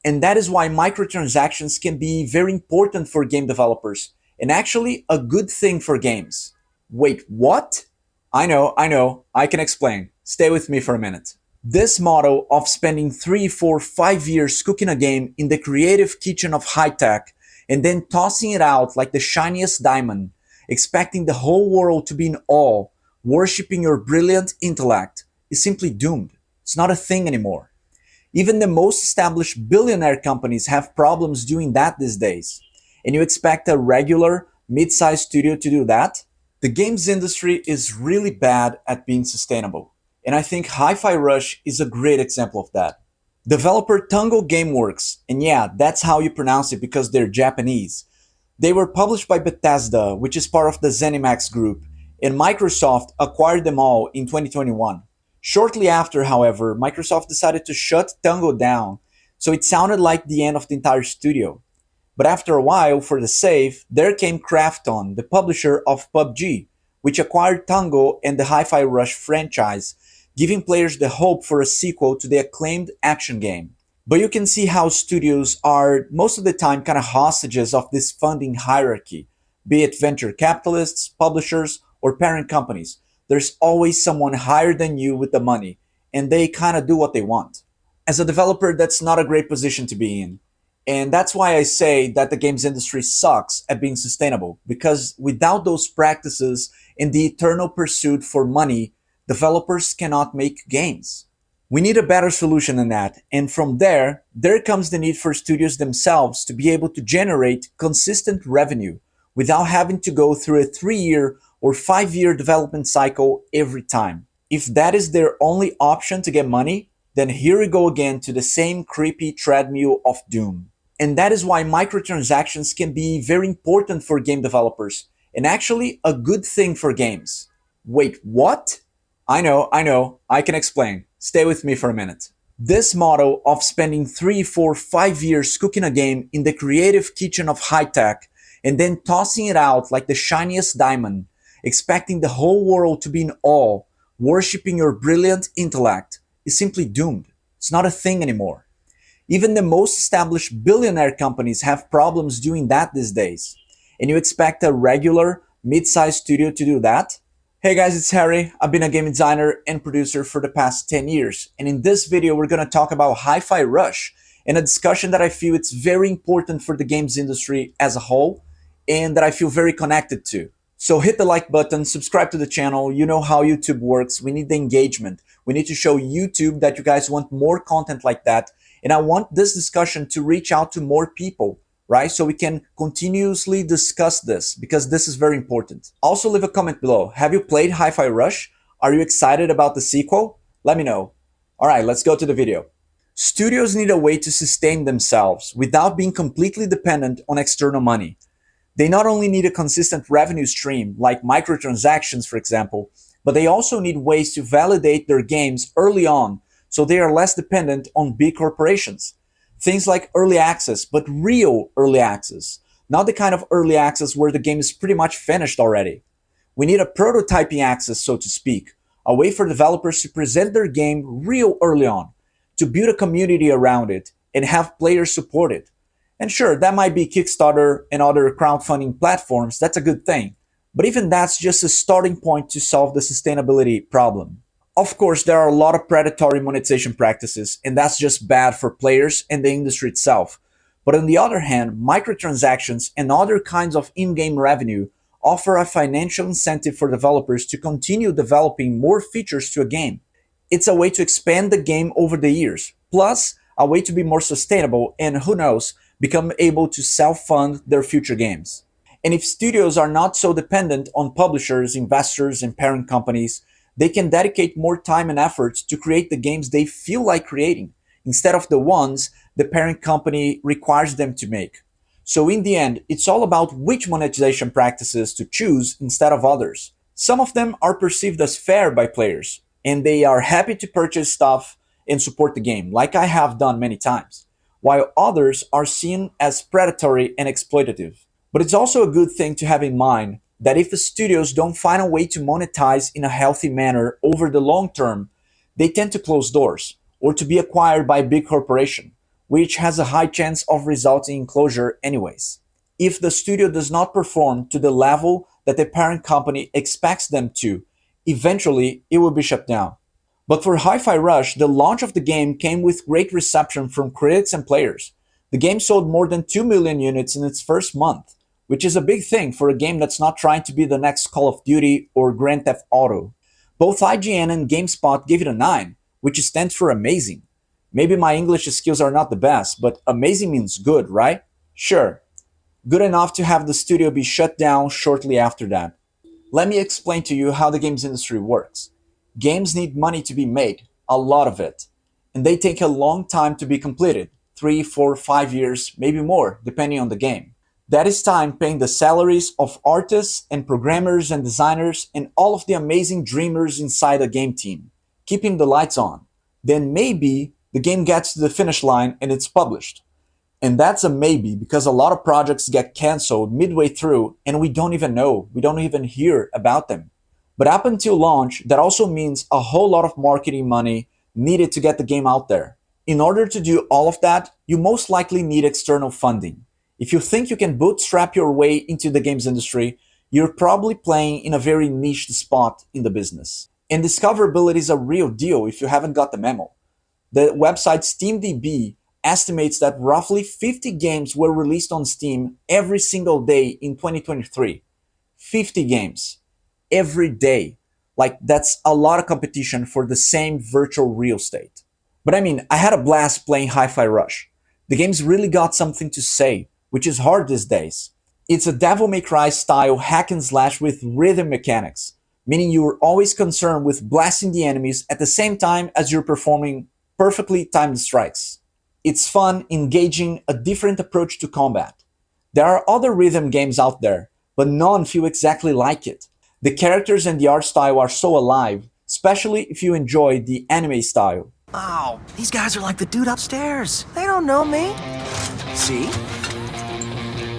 And that is why microtransactions can be very important for game developers and actually a good thing for games. Wait, what? I can explain. Stay with me for a minute. This model of spending 3, 4, 5 years cooking a game in the creative kitchen of high tech and then tossing it out like the shiniest diamond, expecting the whole world to be in awe, worshipping your brilliant intellect, is simply doomed. It's not a thing anymore. Even the most established billionaire companies have problems doing that these days. And you expect a regular, mid-sized studio to do that? The games industry is really bad at being sustainable. And I think Hi-Fi Rush is a great example of that. Developer Tango Gameworks, and yeah, that's how you pronounce it because they're Japanese. They were published by Bethesda, which is part of the ZeniMax group, and Microsoft acquired them all in 2021. Shortly after, however, Microsoft decided to shut Tango down, so it sounded like the end of the entire studio. But after a while, for the save, there came Krafton, the publisher of PUBG, which acquired Tango and the Hi-Fi Rush franchise, giving players the hope for a sequel to the acclaimed action game. But you can see how studios are most of the time kind of hostages of this funding hierarchy, be it venture capitalists, publishers, or parent companies. There's always someone higher than you with the money, and they kind of do what they want. As a developer, that's not a great position to be in. And that's why I say that the games industry sucks at being sustainable, because without those practices and the eternal pursuit for money, developers cannot make games. We need a better solution than that, and from there comes the need for studios themselves to be able to generate consistent revenue without having to go through a 3 year or 5 year development cycle every time. If that is their only option to get money, then here we go again to the same creepy treadmill of doom. And that is why microtransactions can be very important for game developers and actually a good thing for games. Wait, what? I can explain. Stay with me for a minute. This model of spending 3, 4, 5 years cooking a game in the creative kitchen of high tech and then tossing it out like the shiniest diamond, expecting the whole world to be in awe, worshipping your brilliant intellect, is simply doomed. It's not a thing anymore. Even the most established billionaire companies have problems doing that these days. And you expect a regular, mid-sized studio to do that? Hey guys, it's Harry. I've been a game designer and producer for the past 10 years. And in this video, we're going to talk about Hi-Fi Rush and a discussion that I feel it's very important for the games industry as a whole and that I feel very connected to. So hit the like button, subscribe to the channel. You know how YouTube works. We need the engagement. We need to show YouTube that you guys want more content like that. And I want this discussion to reach out to more people, right? So we can continuously discuss this because this is very important. Also leave a comment below. Have you played Hi-Fi Rush? Are you excited about the sequel? Let me know. All right, let's go to the video. Studios need a way to sustain themselves without being completely dependent on external money. They not only need a consistent revenue stream, like microtransactions, for example, but they also need ways to validate their games early on so they are less dependent on big corporations. Things like early access, but real early access, not the kind of early access where the game is pretty much finished already. We need a prototyping access, so to speak, a way for developers to present their game real early on, to build a community around it, and have players support it. And sure, that might be Kickstarter and other crowdfunding platforms, that's a good thing. But even that's just a starting point to solve the sustainability problem. Of course, there are a lot of predatory monetization practices, and that's just bad for players and the industry itself. But on the other hand, microtransactions and other kinds of in-game revenue offer a financial incentive for developers to continue developing more features to a game. It's a way to expand the game over the years, plus a way to be more sustainable and, who knows, become able to self-fund their future games. And if studios are not so dependent on publishers, investors, and parent companies, they can dedicate more time and effort to create the games they feel like creating, instead of the ones the parent company requires them to make. So in the end, it's all about which monetization practices to choose instead of others. Some of them are perceived as fair by players, and they are happy to purchase stuff and support the game, like I have done many times, while others are seen as predatory and exploitative. But it's also a good thing to have in mind that if the studios don't find a way to monetize in a healthy manner over the long term, they tend to close doors or to be acquired by a big corporation, which has a high chance of resulting in closure anyways. If the studio does not perform to the level that the parent company expects them to, eventually it will be shut down. But for Hi-Fi Rush, the launch of the game came with great reception from critics and players. The game sold more than 2 million units in its first month, which is a big thing for a game that's not trying to be the next Call of Duty or Grand Theft Auto. Both IGN and GameSpot gave it a 9, which stands for amazing. Maybe my English skills are not the best, but amazing means good, right? Sure, good enough to have the studio be shut down shortly after that. Let me explain to you how the games industry works. Games need money to be made, a lot of it, and they take a long time to be completed 3, 4, 5 years, maybe more, depending on the game. That is time paying the salaries of artists and programmers and designers and all of the amazing dreamers inside a game team, keeping the lights on. Then maybe the game gets to the finish line and it's published. And that's a maybe because a lot of projects get canceled midway through and we don't even know, we don't even hear about them. But up until launch, that also means a whole lot of marketing money needed to get the game out there. In order to do all of that, you most likely need external funding. If you think you can bootstrap your way into the games industry, you're probably playing in a very niche spot in the business. And discoverability is a real deal if you haven't got the memo. The website SteamDB estimates that roughly 50 games were released on Steam every single day in 2023. 50 games every day. Like, that's a lot of competition for the same virtual real estate. But I mean, I had a blast playing Hi-Fi Rush. The game's really got something to say, which is hard these days. It's a Devil May Cry style hack and slash with rhythm mechanics, meaning you're always concerned with blasting the enemies at the same time as you're performing perfectly timed strikes. It's fun, engaging, a different approach to combat. There are other rhythm games out there, but none feel exactly like it. The characters and the art style are so alive, especially if you enjoy the anime style. Oh, these guys are like the dude upstairs. They don't know me. See?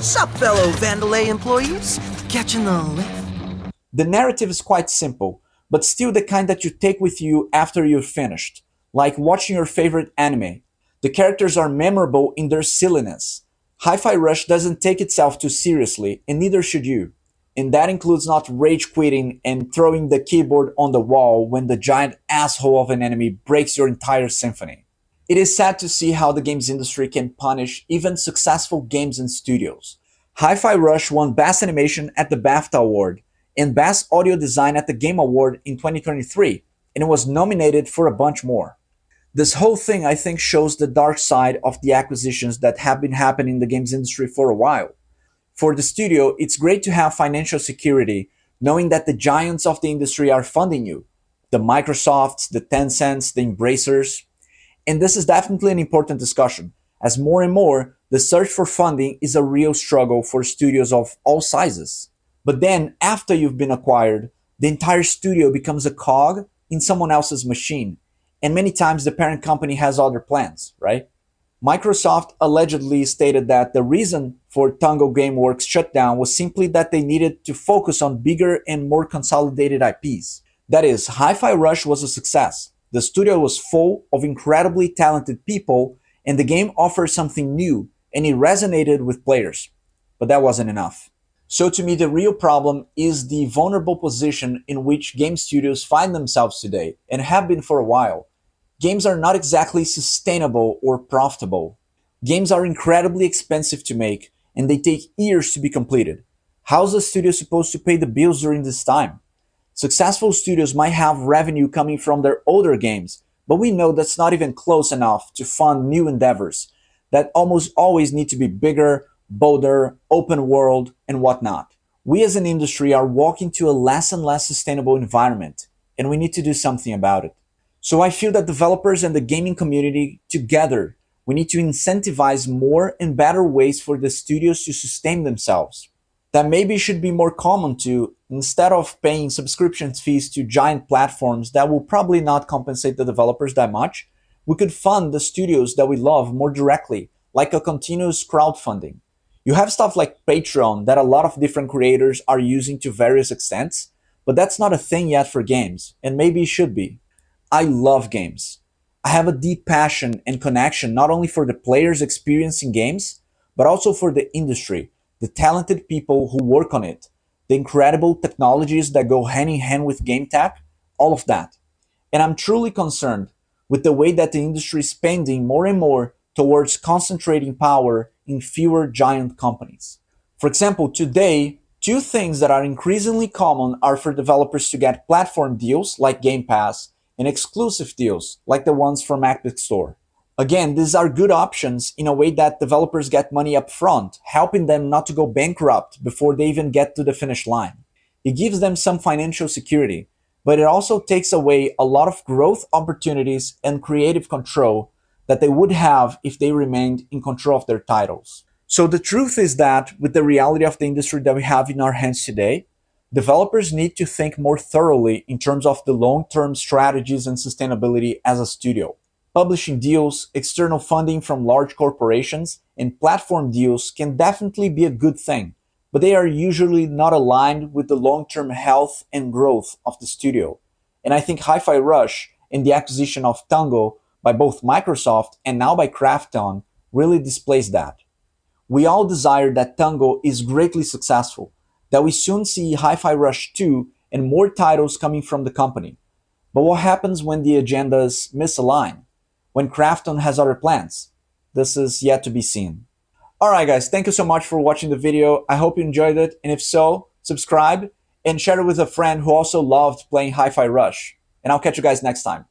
Sup, fellow Vandalay employees? Catching the lift? The narrative is quite simple, but still the kind that you take with you after you're finished, like watching your favorite anime. The characters are memorable in their silliness. Hi-Fi Rush doesn't take itself too seriously, and neither should you. And that includes not rage quitting and throwing the keyboard on the wall when the giant asshole of an enemy breaks your entire symphony. It is sad to see how the games industry can punish even successful games and studios. Hi-Fi Rush won Best Animation at the BAFTA Award and Best Audio Design at the Game Award in 2023, and it was nominated for a bunch more. This whole thing, I think, shows the dark side of the acquisitions that have been happening in the games industry for a while. For the studio, it's great to have financial security, knowing that the giants of the industry are funding you. The Microsofts, the Tencents, the Embracers. And this is definitely an important discussion, as more and more, the search for funding is a real struggle for studios of all sizes. But then, after you've been acquired, the entire studio becomes a cog in someone else's machine. And many times the parent company has other plans, right? Microsoft allegedly stated that the reason for Tango Gameworks shutdown was simply that they needed to focus on bigger and more consolidated IPs. That is, Hi-Fi Rush was a success. The studio was full of incredibly talented people, and the game offered something new, and it resonated with players. But that wasn't enough. So to me, the real problem is the vulnerable position in which game studios find themselves today, and have been for a while. Games are not exactly sustainable or profitable. Games are incredibly expensive to make, and they take years to be completed. How's a studio supposed to pay the bills during this time? Successful studios might have revenue coming from their older games, but we know that's not even close enough to fund new endeavors that almost always need to be bigger, bolder, open world, and whatnot. We as an industry are walking to a less and less sustainable environment, and we need to do something about it. So I feel that developers and the gaming community together, we need to incentivize more and better ways for the studios to sustain themselves. That maybe should be more common to, instead of paying subscription fees to giant platforms that will probably not compensate the developers that much, we could fund the studios that we love more directly, like a continuous crowdfunding. You have stuff like Patreon that a lot of different creators are using to various extents, but that's not a thing yet for games, and maybe it should be. I love games. I have a deep passion and connection not only for the players experiencing games, but also for the industry, the talented people who work on it, the incredible technologies that go hand in hand with game tech, all of that. And I'm truly concerned with the way that the industry is spending more and more towards concentrating power in fewer giant companies. For example, today, two things that are increasingly common are for developers to get platform deals like Game Pass and exclusive deals like the ones from Epic Store. Again, these are good options in a way that developers get money up front, helping them not to go bankrupt before they even get to the finish line. It gives them some financial security, but it also takes away a lot of growth opportunities and creative control that they would have if they remained in control of their titles. So the truth is that with the reality of the industry that we have in our hands today, developers need to think more thoroughly in terms of the long-term strategies and sustainability as a studio. Publishing deals, external funding from large corporations, and platform deals can definitely be a good thing, but they are usually not aligned with the long-term health and growth of the studio. And I think Hi-Fi Rush and the acquisition of Tango by both Microsoft and now by Krafton really displays that. We all desire that Tango is greatly successful, that we soon see Hi-Fi Rush 2 and more titles coming from the company. But what happens when the agendas misalign? When Krafton has other plans? This is yet to be seen. Alright guys, thank you so much for watching the video. I hope you enjoyed it, and if so, subscribe and share it with a friend who also loved playing Hi-Fi Rush. And I'll catch you guys next time.